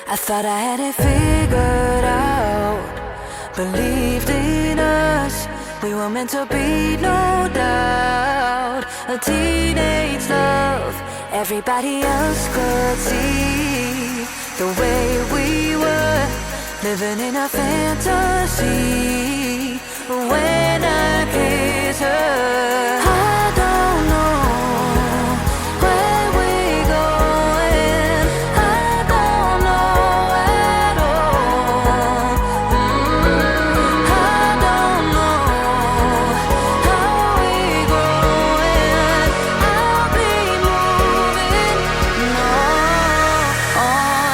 I thought I had it figured out, believed in us, we were meant to be, no doubt. A teenage love, everybody else could see the way we were, living in a fantasy. When I kiss her, I don't know where we're going, I don't know at all. I don't know how we're growing. I'll be moving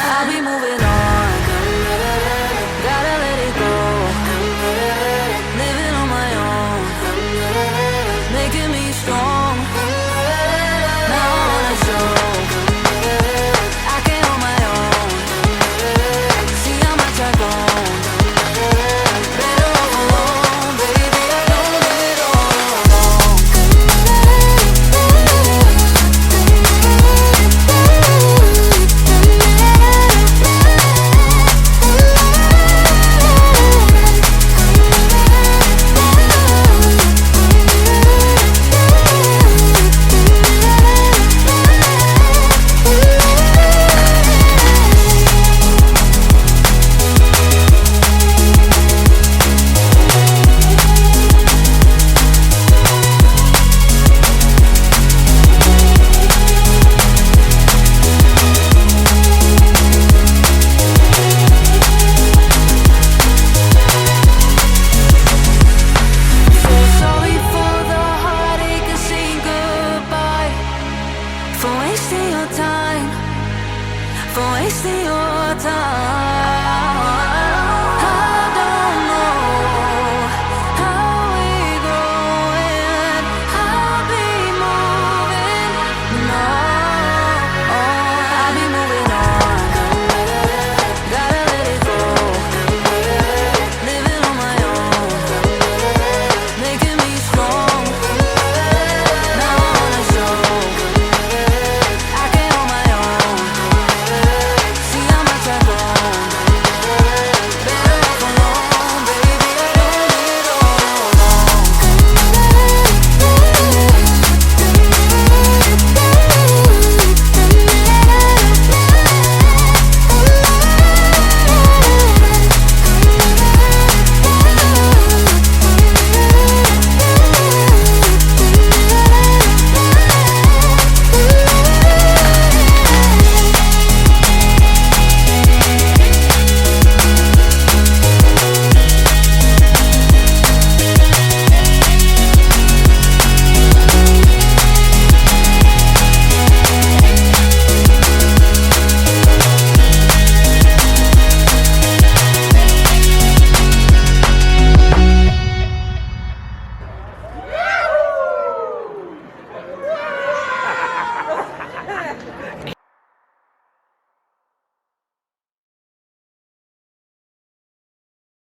I'll be moving on. Gotta let it go. Living on my own, making me strong. Now I wanna show I can hold my own. See how much I've grown. Better off alone, baby. I don't do it all alone. Sorry for the heartache and saying goodbye, for wasting your time, for wasting your time.